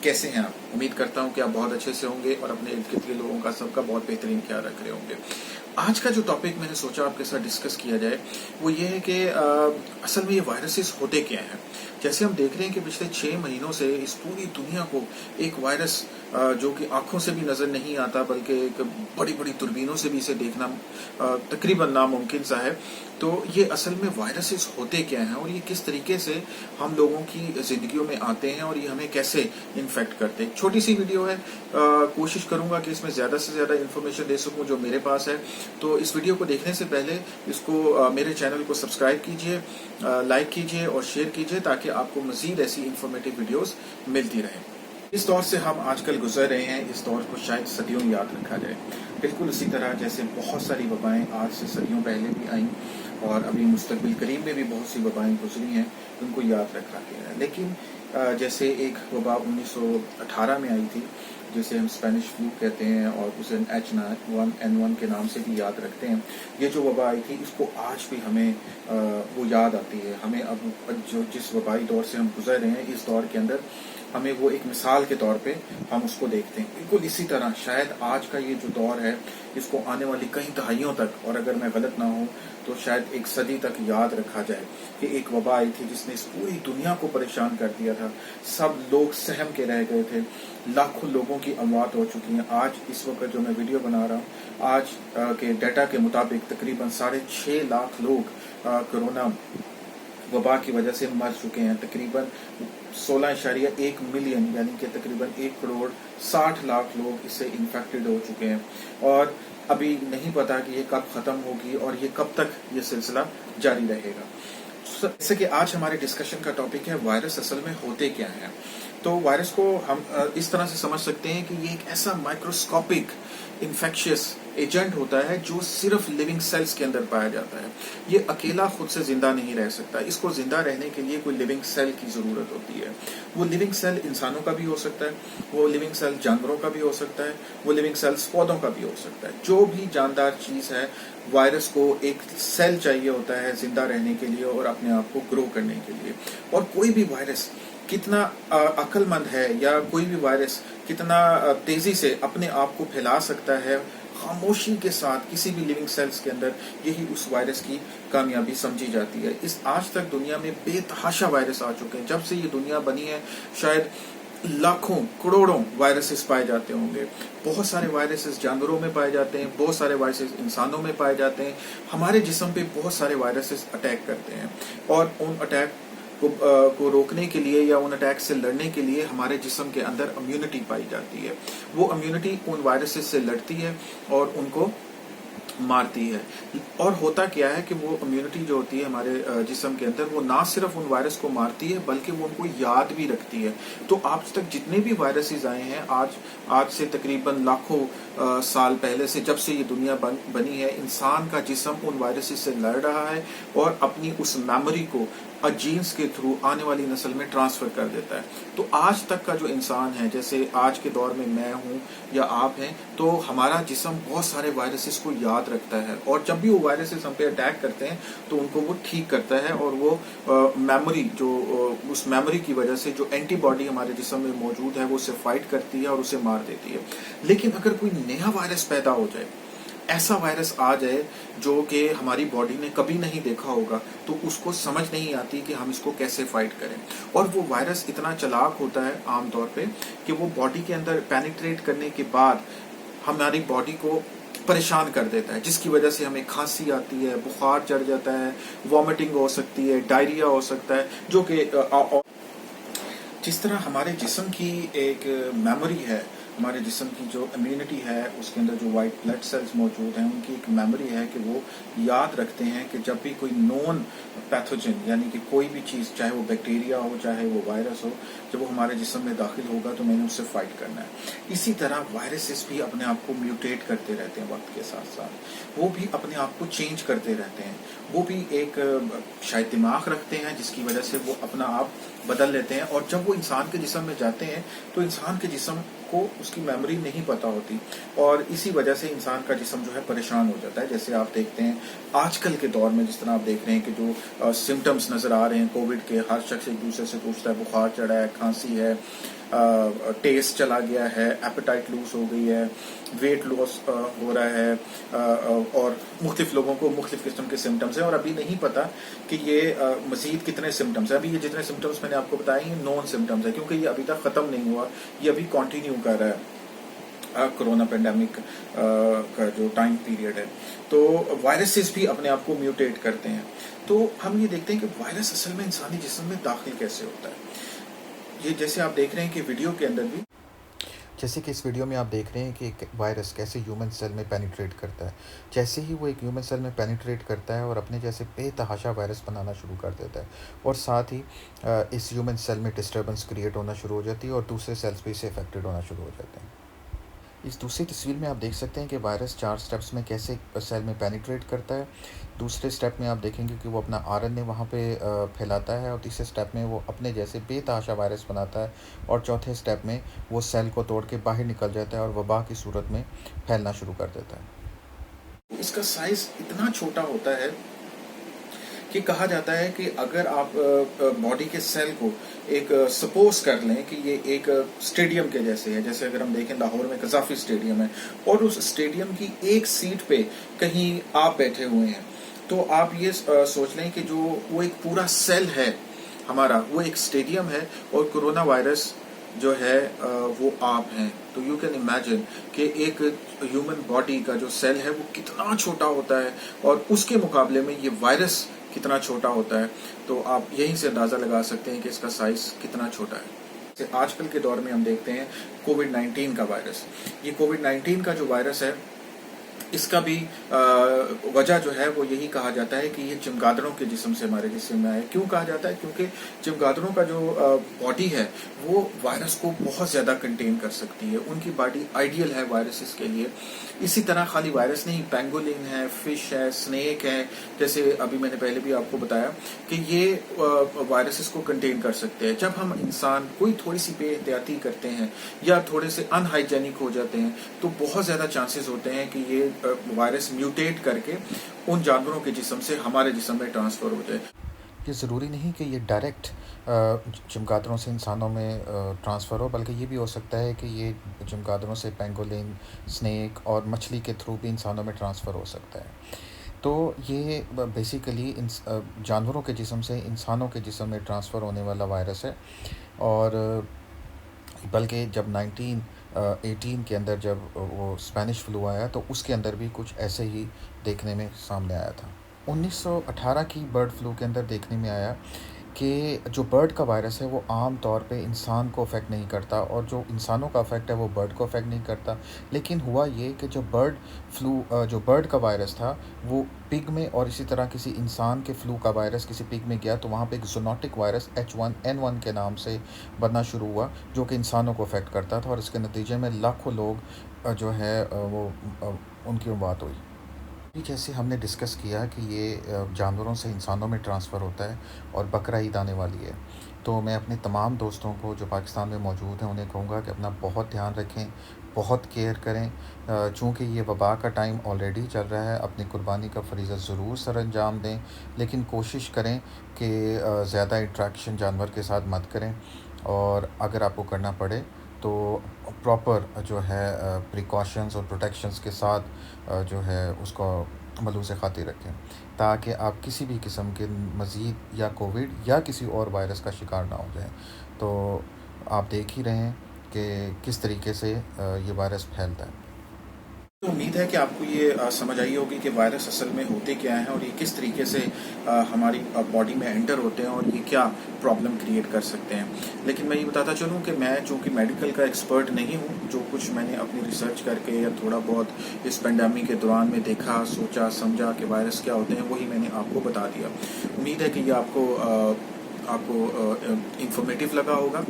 कैसे हैं आप? उम्मीद करता हूं कि आप बहुत अच्छे से होंगे और अपने इर्द गिर्द के लोगों का सबका बहुत बेहतरीन ख्याल रख रहे होंगे। आज का जो टॉपिक मैंने सोचा आपके साथ डिस्कस किया जाए वो ये है कि असल में ये वायरसेस होते क्या हैं। जैसे हम देख रहे हैं कि पिछले 6 महीनों से इस पूरी दुनिया को एक वायरस जो कि आंखों से भी नजर नहीं आता बल्कि एक बड़ी बड़ी दूरबीनों से भी इसे देखना तकरीबन नामुमकिन सा है। तो ये असल में वायरसेस होते क्या हैं और ये किस तरीके से हम लोगों की जिंदगियों में आते हैं और ये हमें कैसे इन्फेक्ट करते हैं। छोटी सी वीडियो है, कोशिश करूंगा कि इसमें ज्यादा से ज्यादा इन्फॉर्मेशन दे सकूं जो मेरे पास है। तो इस वीडियो को देखने से पहले इसको मेरे चैनल को सब्सक्राइब कीजिए, लाइक कीजिए और शेयर कीजिए ताकि आपको मजीद ऐसी इन्फॉर्मेटिव वीडियोस मिलती रहें। इस दौर से हम आजकल गुजर रहे हैं, इस दौर को शायद सदियों याद रखा जाए। बिल्कुल उसी तरह जैसे बहुत सारी वबाएं आज से सदियों पहले भी आईं और अभी मुस्तकबिल करीब में भी बहुत सी वबाएं गुजरी हैं, उनको याद रखा गया है। लेकिन जैसे एक वबा 1918 में आई थी जिसे हम स्पेनिश फ्लू कहते हैं और उसे H1N1 के नाम से भी याद रखते हैं। ये जो वबा आई थी इसको आज भी हमें वो याद आती है। हमें अब जो जिस वबाई दौर से हम गुजर रहे हैं इस दौर के अंदर हमें वो एक मिसाल के तौर पे हम उसको देखते हैं। बिल्कुल इसी तरह शायद आज का ये जो दौर है इसको आने वाली कई दहाइयों तक, और अगर मैं गलत ना हूं तो शायद एक सदी तक याद रखा जाए कि एक वबा आई थी जिसने इस पूरी दुनिया को परेशान कर दिया था। सब लोग सहम के रह गए थे, लाखों लोगों की अमवात हो चुकी हैं। आज इस वक्त जो मैं वीडियो बना रहा हूँ आज के डाटा के मुताबिक तकरीबन 6.5 लाख लोग कोरोना वबा की वजह से मर चुके हैं। तकरीबन 16.1 मिलियन यानी कि तकरीबन 1,60,00,000 लोग इससे इन्फेक्टेड हो चुके हैं और अभी नहीं पता कि ये कब खत्म होगी और ये कब तक ये सिलसिला जारी रहेगा। जैसे कि आज हमारे डिस्कशन का टॉपिक है वायरस असल में होते क्या हैं। तो वायरस को हम इस तरह से समझ सकते हैं कि ये एक ऐसा माइक्रोस्कोपिक इन्फेक्शियस एजेंट होता है जो सिर्फ लिविंग सेल्स के अंदर पाया जाता है। ये अकेला खुद से जिंदा नहीं रह सकता, इसको जिंदा रहने के लिए कोई लिविंग सेल की जरूरत होती है। वो लिविंग सेल इंसानों का भी हो सकता है, वो लिविंग सेल जानवरों का भी हो सकता है, वो लिविंग सेल्स पौधों का भी हो सकता है। जो भी जानदार चीज है वायरस को एक सेल चाहिए होता है जिंदा रहने के लिए और अपने आप को ग्रो करने के लिए। और कोई भी वायरस कितना अक्लमंद है या कोई भी वायरस कितना तेजी से अपने आप को फैला सकता है खामोशी के साथ किसी भी लिविंग सेल्स के अंदर, यही उस वायरस की कामयाबी समझी जाती है। इस आज तक दुनिया में बेतहाशा वायरस आ चुके हैं। जब से ये दुनिया बनी है शायद लाखों करोड़ों वायरसेस पाए जाते होंगे। बहुत सारे वायरसेस जानवरों में पाए जाते हैं, बहुत सारे वायरसेस इंसानों में पाए जाते हैं। हमारे जिस्म पे बहुत सारे वायरसेस अटैक करते हैं और उन अटैक को रोकने के लिए या उन अटैक से लड़ने के लिए हमारे जिस्म के अंदर इम्यूनिटी पाई जाती है। वो इम्यूनिटी उन वायरसेस से लड़ती है और उनको मारती है। और होता क्या है कि वो इम्यूनिटी जो होती है हमारे जिस्म के अंदर वो ना सिर्फ उन वायरस को मारती है बल्कि वो उनको याद भी रखती है। तो आज तक जितने भी वायरसेस आए हैं आज से तकरीबन लाखों साल पहले से जब से ये दुनिया बनी है, इंसान का जिस्म उन वायरसेस से लड़ रहा है और अपनी उस मेमोरी को जीन्स के थ्रू आने वाली नस्ल में ट्रांसफर कर देता है। तो आज तक का जो इंसान है, जैसे आज के दौर में मैं हूं या आप हैं, तो हमारा जिस्म बहुत सारे वायरसेस को याद रखता है और जब भी वो वायरसेस हम पे अटैक करते हैं तो उनको वो ठीक करता है और वो मेमोरी जो उस मेमोरी की वजह से जो एंटीबॉडी हमारे जिस्म में मौजूद है वो उसे फाइट करती है और उसे मार देती है। लेकिन अगर कोई नया वायरस पैदा हो जाए, ऐसा वायरस आ जाए जो कि हमारी बॉडी ने कभी नहीं देखा होगा, तो उसको समझ नहीं आती कि हम इसको कैसे फाइट करें। और वो वायरस इतना चालाक होता है आमतौर पे कि वो बॉडी के अंदर पेनिट्रेट करने के बाद हमारी बॉडी को परेशान कर देता है, जिसकी वजह से हमें खांसी आती है, बुखार चढ़ जाता है, वॉमिटिंग हो सकती है, डायरिया हो सकता है। जो कि जिस तरह हमारे जिस्म की एक मेमोरी है, हमारे जिस्म की जो इम्यूनिटी है उसके अंदर जो वाइट ब्लड सेल्स मौजूद हैं उनकी एक मेमोरी है कि वो याद रखते हैं कि जब भी कोई नॉन पैथोजन यानी कि कोई भी चीज़, चाहे वो बैक्टीरिया हो चाहे वो वायरस हो, जब वो हमारे जिस्म में दाखिल होगा तो मैंने उससे फाइट करना है। इसी तरह वायरसेस भी अपने आप को म्यूटेट करते रहते हैं वक्त के साथ साथ, वो भी अपने आप को चेंज करते रहते हैं। वो भी एक शायद दिमाग रखते हैं जिसकी वजह से वो अपना आप बदल लेते हैं और जब वो इंसान के जिस्म में जाते हैं तो इंसान के जिस्म को उसकी मेमोरी नहीं पता होती और इसी वजह से इंसान का जिस्म जो है परेशान हो जाता है। जैसे आप देखते हैं आजकल के दौर में जिस तरह आप देख रहे हैं कि जो सिम्टम्स नजर आ रहे हैं कोविड के, हर शख्स एक दूसरे से पूछता है बुखार चढ़ा है, खांसी है, टेस्ट चला गया है, एपेटाइट लूज हो गई है, वेट लॉस हो रहा है, और मुख्तलिफ लोगों को मुख्तलिफ किस्म के सिम्टम्स हैं, और अभी नहीं पता कि ये मजीद कितने सिम्टम्स हैं। अभी ये जितने सिम्टम्स मैंने आपको बताए ये नॉन सिम्टम्स है, क्योंकि ये अभी तक ख़त्म नहीं हुआ, ये अभी कंटिन्यू कर रहा है कोरोना पेंडेमिक का जो टाइम पीरियड है। तो वायरसेस भी अपने आप को म्यूटेट करते हैं। तो हम ये देखते हैं कि वायरस असल में इंसानी जिस्म में दाखिल कैसे होता है। ये जैसे आप देख रहे हैं कि वीडियो के अंदर भी, जैसे कि इस वीडियो में आप देख रहे हैं कि एक वायरस कैसे ह्यूमन सेल में पेनिट्रेट करता है। जैसे ही वो एक ह्यूमन सेल में पेनिट्रेट करता है और अपने जैसे बेतहाशा वायरस बनाना शुरू कर देता है, और साथ ही इस ह्यूमन सेल में डिस्टर्बेंस क्रिएट होना शुरू हो जाती है और दूसरे सेल्स भी इससे अफेक्टेड होना शुरू हो जाते हैं। इस दूसरी तस्वीर में आप देख सकते हैं कि वायरस 4 स्टेप्स में कैसे सेल में पेनिट्रेट करता है। दूसरे स्टेप में आप देखेंगे कि वो अपना आरएनए वहाँ पे फैलाता है, और तीसरे स्टेप में वो अपने जैसे बेतहाशा वायरस बनाता है, और चौथे स्टेप में वो सेल को तोड़ के बाहर निकल जाता है और वबा की सूरत में फैलना शुरू कर देता है। इसका साइज इतना छोटा होता है कि कहा जाता है कि अगर आप बॉडी के सेल को एक सपोज कर लें कि ये एक स्टेडियम के जैसे है, जैसे अगर हम देखें लाहौर में कज़ाफी स्टेडियम है, और उस स्टेडियम की एक सीट पे कहीं आप बैठे हुए हैं, तो आप ये सोच लें कि जो वो एक पूरा सेल है हमारा, वो एक स्टेडियम है, और कोरोना वायरस जो है वो आप हैं। तो यू कैन इमेजिन कि एक ह्यूमन बॉडी का जो सेल है वो कितना छोटा होता है, और उसके मुकाबले में ये वायरस कितना छोटा होता है। तो आप यहीं से अंदाज़ा लगा सकते हैं कि इसका साइज कितना छोटा है। आजकल के दौर में हम देखते हैं कोविड-19 का वायरस। ये कोविड-19 का जो वायरस है, इसका भी वजह जो है वो यही कहा जाता है कि ये चमगादड़ों के जिस्म से हमारे जिस्म में आए। क्यों कहा जाता है? क्योंकि चमगादड़ों का जो बॉडी है वो वायरस को बहुत ज़्यादा कंटेन कर सकती है, उनकी बॉडी आइडियल है वायरसेस के लिए। इसी तरह खाली वायरस नहीं, पेंगोलिन है, फिश है, स्नेक है, जैसे अभी मैंने पहले भी आपको बताया कि ये वायरसेस को कंटेन कर सकते हैं। जब हम इंसान कोई थोड़ी सी बेहतियाती करते हैं या थोड़े से अनहाइजेनिक हो जाते हैं, तो बहुत ज़्यादा चांसेस होते हैं कि ये वायरस म्यूटेट करके उन जानवरों के जिस्म से हमारे जिस्म में ट्रांसफर हो जाए। ये ज़रूरी नहीं कि ये डायरेक्ट चमगादड़ों से इंसानों में ट्रांसफ़र हो, बल्कि ये भी हो सकता है कि ये चमगादड़ों से पेंगोलिन, स्नेक और मछली के थ्रू भी इंसानों में ट्रांसफ़र हो सकता है। तो ये बेसिकली जानवरों के जिस्म से इंसानों के जिस्म में ट्रांसफ़र होने वाला वायरस है। और बल्कि जब 1918 के अंदर जब वो स्पेनिश फ्लू आया, तो उसके अंदर भी कुछ ऐसे ही देखने में सामने आया था। 1918 की बर्ड फ्लू के अंदर देखने में आया कि जो बर्ड का वायरस है वो आम तौर पे इंसान को अफेक्ट नहीं करता, और जो इंसानों का अफेक्ट है वो बर्ड को अफेक्ट नहीं करता। लेकिन हुआ ये कि जो बर्ड का वायरस था वो पिग में, और इसी तरह किसी इंसान के फ्लू का वायरस किसी पिग में गया, तो वहाँ पे एक ज़ूनोटिक वायरस H1N1 के नाम से बनना शुरू हुआ, जो कि इंसानों को अफेक्ट करता था, और इसके नतीजे में लाखों लोग जो है उनकी मौत हुई। जैसे हमने डिस्कस किया कि ये जानवरों से इंसानों में ट्रांसफ़र होता है, और बकरा ईद आने वाली है, तो मैं अपने तमाम दोस्तों को जो पाकिस्तान में मौजूद हैं उन्हें कहूँगा कि अपना बहुत ध्यान रखें, बहुत केयर करें। चूँकि ये वबा का टाइम ऑलरेडी चल रहा है, अपनी कुर्बानी का फ़रीज़ा ज़रूर सर अंजाम दें, लेकिन कोशिश करें कि ज़्यादा इंट्रैक्शन जानवर के साथ मत करें, और अगर आपको करना पड़े तो प्रॉपर जो है प्रिकॉशंस और प्रोटेक्शंस के साथ जो है उसको मलूज़ खातिर रखें, ताकि आप किसी भी किस्म के मज़ीद या कोविड या किसी और वायरस का शिकार ना हो जाएं। तो आप देख ही रहे हैं कि किस तरीके से ये वायरस फैलता है। तो उम्मीद है कि आपको ये समझ आई होगी कि वायरस असल में होते क्या हैं, और ये किस तरीके से हमारी बॉडी में एंटर होते हैं, और ये क्या प्रॉब्लम क्रिएट कर सकते हैं। लेकिन मैं ये बताता चलूँ कि मैं चूँकि मेडिकल का एक्सपर्ट नहीं हूँ, जो कुछ मैंने अपनी रिसर्च करके या थोड़ा बहुत इस पेंडेमिक के दौरान में देखा, सोचा, समझा कि वायरस क्या होते हैं, वही मैंने आपको बता दिया। उम्मीद है कि ये आपको इंफॉर्मेटिव लगा होगा।